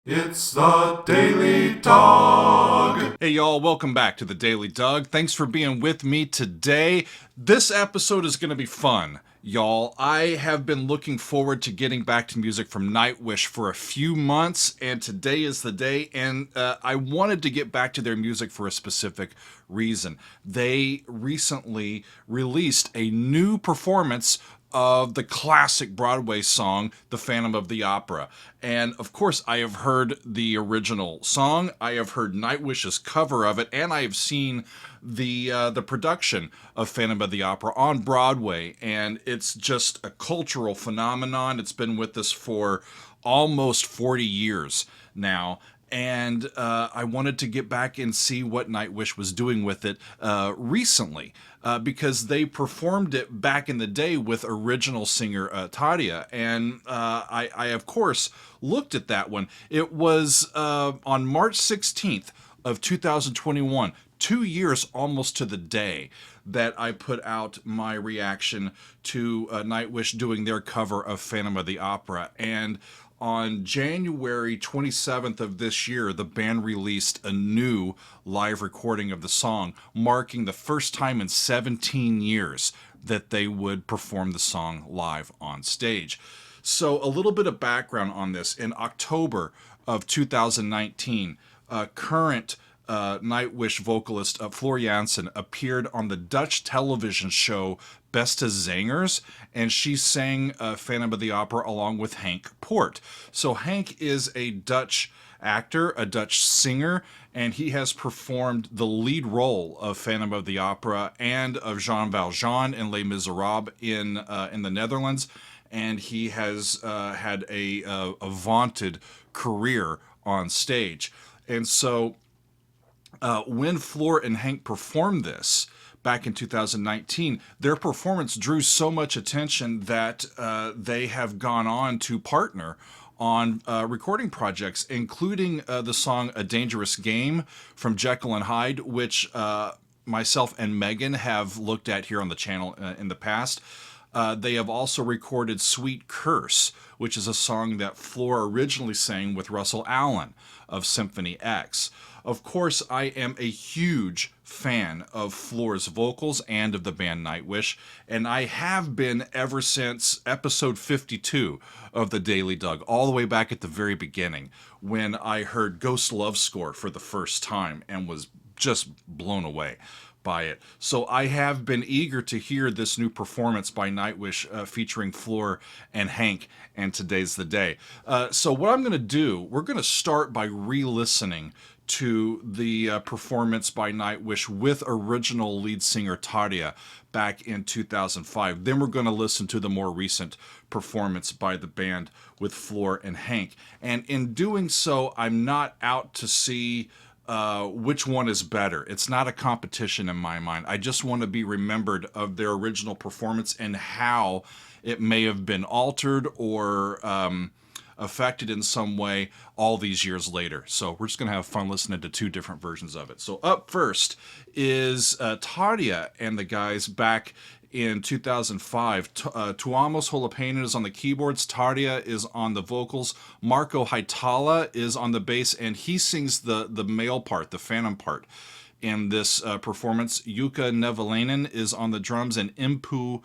It's the Daily Dog. Hey y'all, welcome back to the Daily Dog. Thanks for being with me today. This episode is going to be fun, y'all. I have been looking forward to getting back to music from Nightwish for a few months, and today is the day, and I wanted to get back to their music for a specific reason. They recently released a new performance of the classic Broadway song, The Phantom of the Opera. And of course, I have heard the original song, I have heard Nightwish's cover of it, and I have seen the production of Phantom of the Opera on Broadway. And it's just a cultural phenomenon. It's been with us for almost 40 years now. And I wanted to get back and see what Nightwish was doing with it recently, because they performed it back in the day with original singer Tarja, and I of course looked at that one. It was on March 16th of 2021, 2 years almost to the day, that I put out my reaction to Nightwish doing their cover of Phantom of the Opera. And on January 27th of this year, the band released a new live recording of the song, marking the first time in 17 years that they would perform the song live on stage. So a little bit of background on this. In October of 2019, current Nightwish vocalist Floor Jansen appeared on the Dutch television show Beste Zangers, and she sang Phantom of the Opera along with Henk Poort. So Henk is a Dutch actor, a Dutch singer, and he has performed the lead role of Phantom of the Opera and of Jean Valjean in Les Miserables in the Netherlands, and he has had a vaunted career on stage. And so when Floor and Henk performed this back in 2019, their performance drew so much attention that they have gone on to partner on recording projects, including the song A Dangerous Game from Jekyll and Hyde, which myself and Megan have looked at here on the channel in the past. They have also recorded Sweet Curse, which is a song that Floor originally sang with Russell Allen of Symphony X. Of course, I am a huge fan of Floor's vocals and of the band Nightwish, and I have been ever since episode 52 of the Daily Dog, all the way back at the very beginning, when I heard Ghost Love Score for the first time and was just blown away by it. So I have been eager to hear this new performance by Nightwish featuring Floor and Henk, and today's the day. So what I'm going to do, we're going to start by re-listening to the performance by Nightwish with original lead singer Tarja back in 2005. Then we're going to listen to the more recent performance by the band with Floor and Henk. And in doing so, I'm not out to see which one is better. It's not a competition in my mind. I just want to be remembered of their original performance and how it may have been altered or affected in some way all these years later. So we're just going to have fun listening to two different versions of it. So up first is Tarja and the guys back in 2005. Tuomas Holopainen is on the keyboards, Tarja is on the vocals, Marko Haitala is on the bass, and he sings the male part, the phantom part in this performance. Jukka Nevalainen is on the drums, and Impu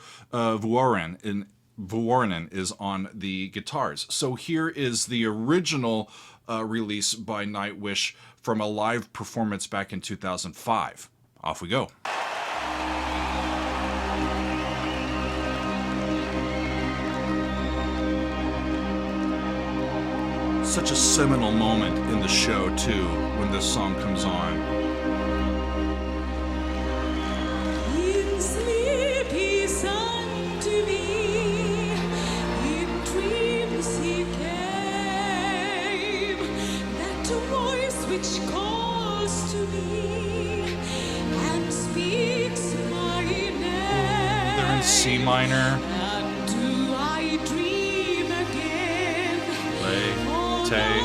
Vuorinen is on the guitars. So here is the original release by Nightwish from a live performance back in 2005. Off we go. Such a seminal moment in the show, too, when this song comes on. Which calls to me and speaks my name. They're in C minor. And do I dream again? Lay, Tay.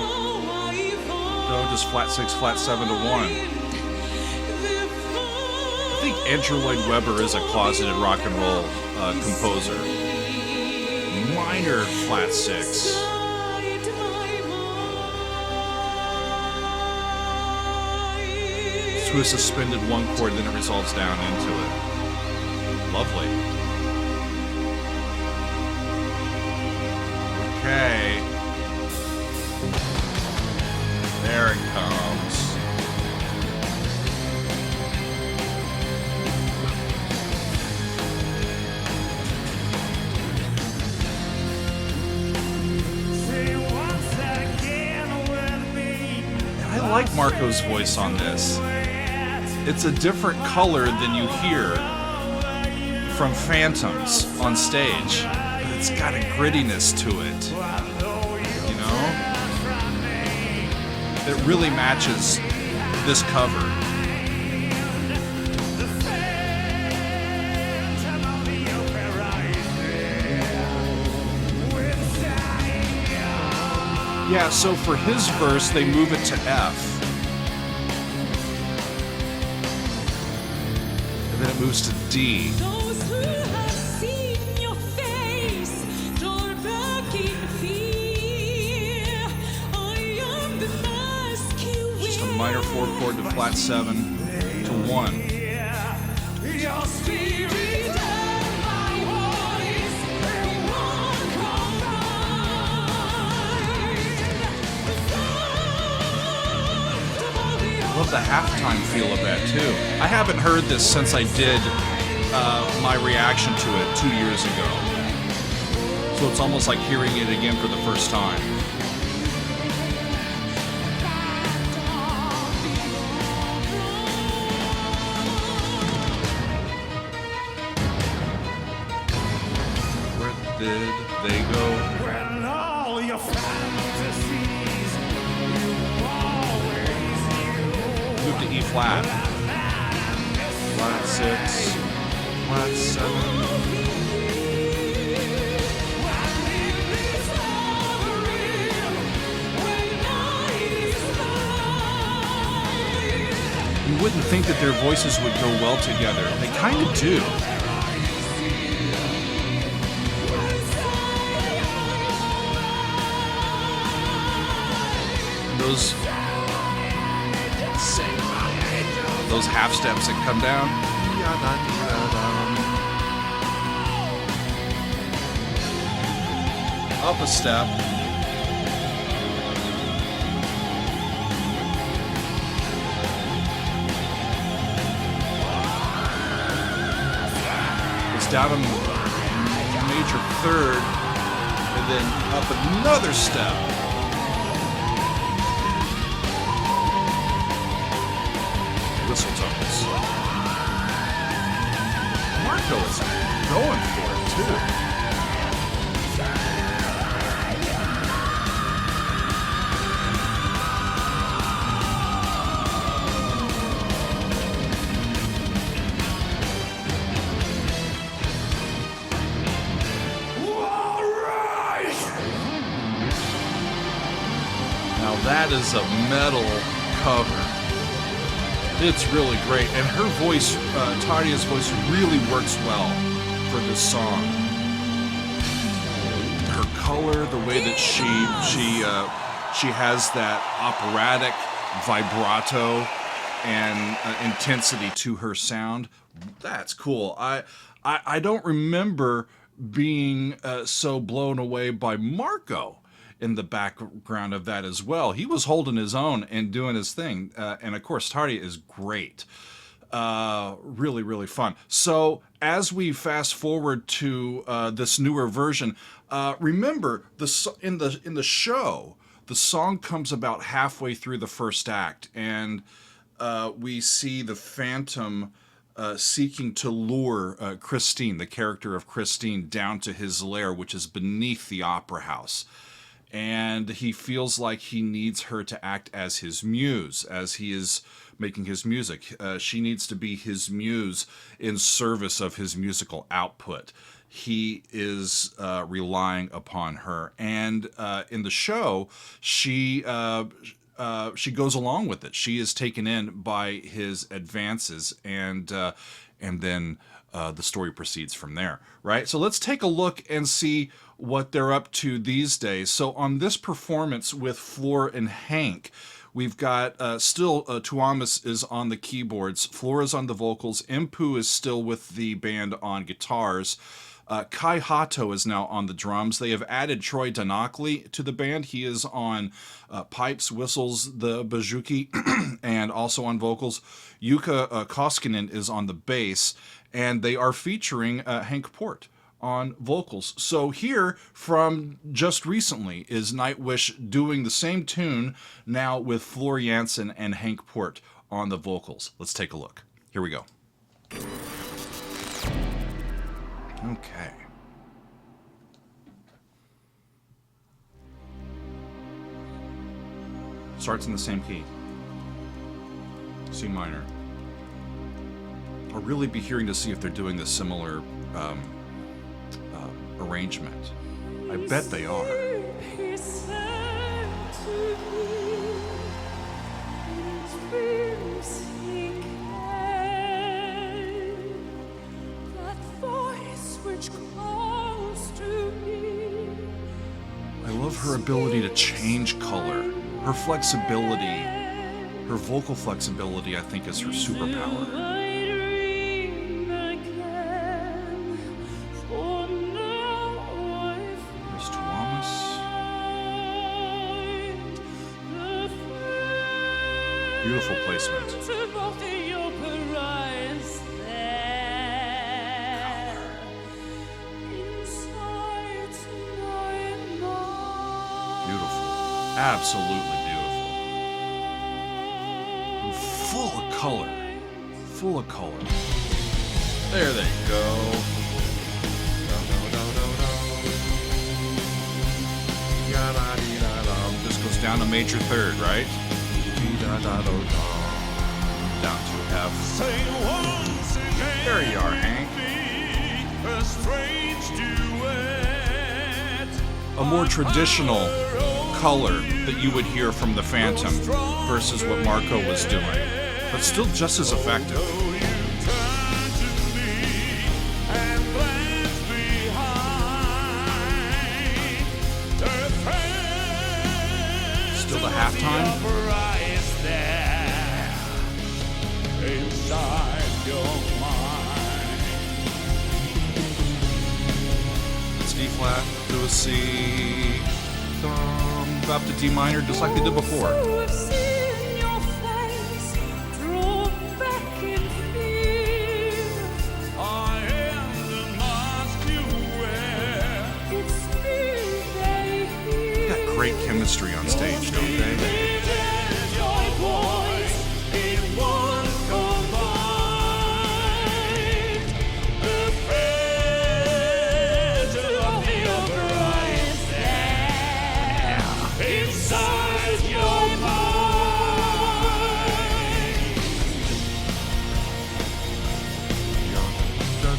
No, just flat 6, flat 7 to 1. I think Andrew Lloyd Webber is a closeted rock and roll composer. Minor flat 6. to a suspended one chord, then it resolves down into it. Lovely. Okay. There it comes. I like Marco's voice on this. It's a different color than you hear from Phantoms on stage, but it's got a grittiness to it, you know? It really matches this cover. Yeah, so for his verse, they move it to F. And then it moves to D. Those who have seen your face draw back in fear. I am the mask you wear. Just a minor 4 chord to flat 7 to 1. Your spirit and my voice won't combine. I love the halftime feel of that too. I haven't heard this since I did my reaction to it 2 years ago. So it's almost like hearing it again for the first time. Where did they go? When all your fantasies you always knew. Move to E flat. Flat 6. Flat 7. You wouldn't think that their voices would go well together. They kind of do. Those half steps that come down. Up a step. It's down a major third, and then up another step. Whistle tones. Marco is going for it too. Now that is a metal cover. It's really great, and her voice, Tarja's voice, really works well for this song. Her color, the way that she has that operatic vibrato and intensity to her sound. That's cool. I don't remember being so blown away by Marco in the background of that as well. He was holding his own and doing his thing. And of course, Tarja is great. Really, really fun. So as we fast forward to this newer version, remember in the show, the song comes about halfway through the first act, and we see the Phantom seeking to lure Christine, the character of Christine, down to his lair, which is beneath the opera house. And he feels like he needs her to act as his muse, as he is making his music. She needs to be his muse in service of his musical output. He is relying upon her. And in the show, she goes along with it. She is taken in by his advances, and then the story proceeds from there, right? So let's take a look and see what they're up to these days. So on this performance with Floor and Henk, We've got still Tuomas is on the keyboards, Floor is on the vocals, Impu is still with the band on guitars. Kai Hato is now on the drums. They have added Troy Donockley to the band. He is on pipes, whistles, the bouzouki, and also on vocals. Jukka Koskinen is on the bass, and they are featuring Henk Poort on vocals. So here, from just recently, is Nightwish doing the same tune now with Floor Jansen and Henk Poort on the vocals. Let's take a look. Here we go. Okay. Starts in the same key. C minor. I'll really be hearing to see if they're doing this similar arrangement. I bet they are. He said to me, in dreams he came, that voice which calls to me. I love her ability to change color. Her flexibility, her vocal flexibility, I think, is her superpower. I dream again, for now I There's Tuomas. find the Beautiful placement. phantom of the opera is there, inside my mind. Beautiful. Absolutely beautiful. And full of color. Full of color. There they go. This goes down to major third, right? Down to F. Say once again, There you are, Hank. a strange duet. A more traditional color that you would hear from the Phantom versus what Marco was doing, but still just as effective. You turn to me and glance behind. The Still the halftime. opera is there inside your mind. It's D flat to a C, up to D minor, just like they did before. So I've seen your face draw back in fear. I am the mask you wear. It's me they hear. Got great chemistry on stage, don't they? Your voice in one combined. The phantom of the opera is there inside your mind.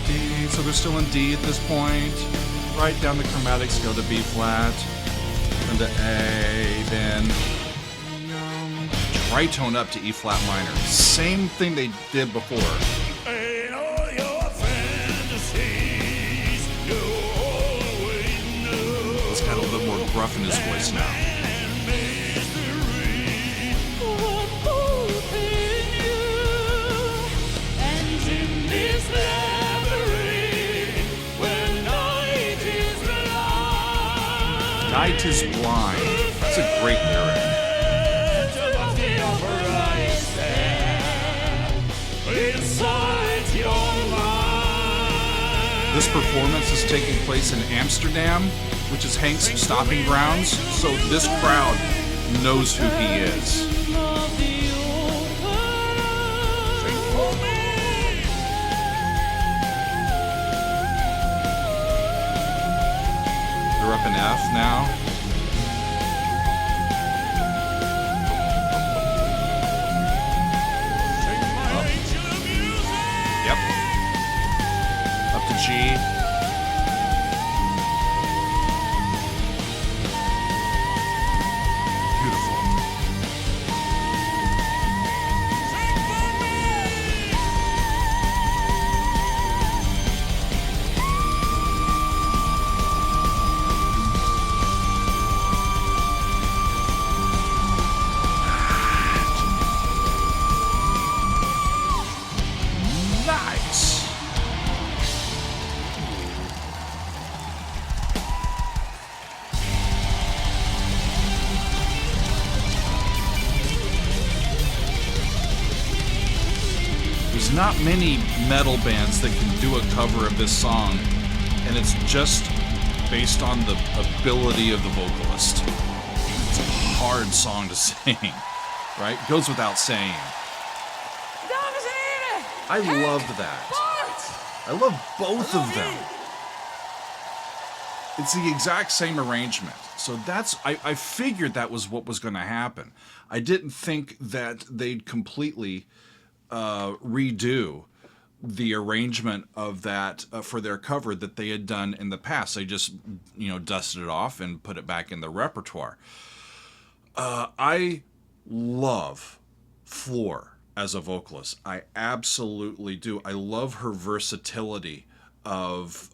D, so they're still in D at this point. Right down the chromatic scale to B flat, then to A, then tritone up to E flat minor. Same thing they did before. In all your fantasies, you always know. He's got a little bit more gruff in his voice now. For both in you and in this Labyrinth, where night is blind. Night is blind. That's a great lyric. Phantom of the opera is there inside your mind. This performance is taking place in Amsterdam, which is Hank's stomping grounds, so this crowd knows who he is. of the Sing for me. They're up in F now. Sing my ancient music. Yep. Up to G. Beautiful. Sing for me. There's not many metal bands that can do a cover of this song, and it's just based on the ability of the vocalist. It's a hard song to sing, right? Goes without saying. Dames en heren, I Henk loved that. Poort. I love both of them. It's the exact same arrangement. So I figured that was what was going to happen. I didn't think that they'd completely redo the arrangement of that for their cover that they had done in the past. They just, dusted it off and put it back in the repertoire. I love Floor as a vocalist. I absolutely do. I love her versatility of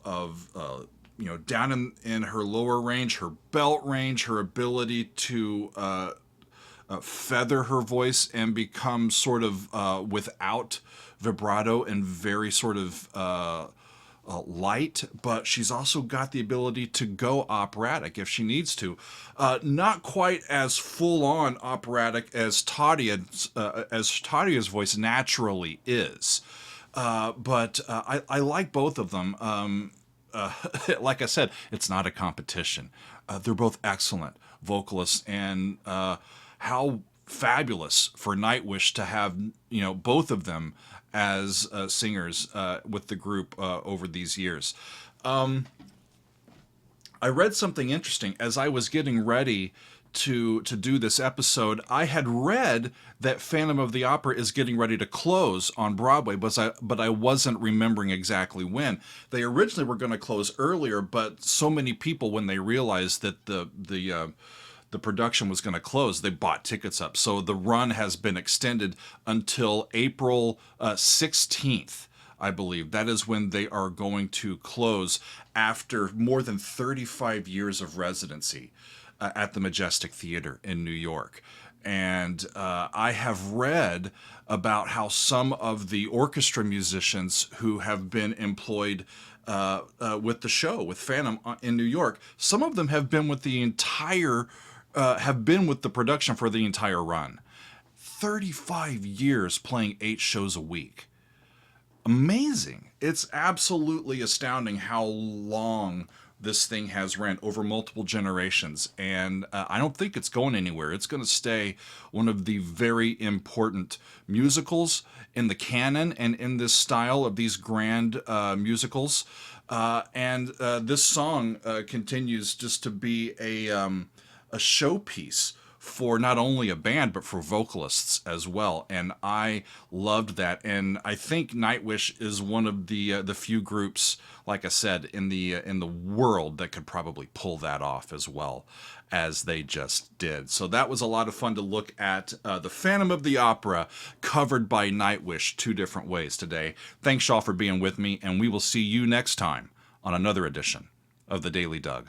down in her lower range, her belt range, her ability to feather her voice and become sort of without vibrato and very sort of light, but she's also got the ability to go operatic if she needs to. Not quite as full-on operatic as Tarja's voice naturally is, but I like both of them. Like I said, it's not a competition. They're both excellent vocalists, and how fabulous for Nightwish to have both of them as singers with the group over these years. I read something interesting as I was getting ready to do this episode. I had read that Phantom of the Opera is getting ready to close on Broadway, but I wasn't remembering exactly when. They originally were going to close earlier, but so many people, when they realized that the production was going to close, they bought tickets up. So the run has been extended until April 16th, I believe. That is when they are going to close after more than 35 years of residency at the Majestic Theater in New York. And I have read about how some of the orchestra musicians who have been employed with the show, with Phantom in New York, some of them have been with the production for the entire run. 35 years playing 8 shows a week. Amazing. It's absolutely astounding how long this thing has ran over multiple generations, and I don't think it's going anywhere. It's going to stay one of the very important musicals in the canon and in this style of these grand musicals. And this song continues just to be a showpiece for not only a band but for vocalists as well, and I loved that. And I think Nightwish is one of the few groups, like I said, in the world that could probably pull that off as well as they just did. So that was a lot of fun to look at the Phantom of the Opera covered by Nightwish 2 different ways today. Thanks y'all for being with me, and we will see you next time on another edition of the Daily Doug.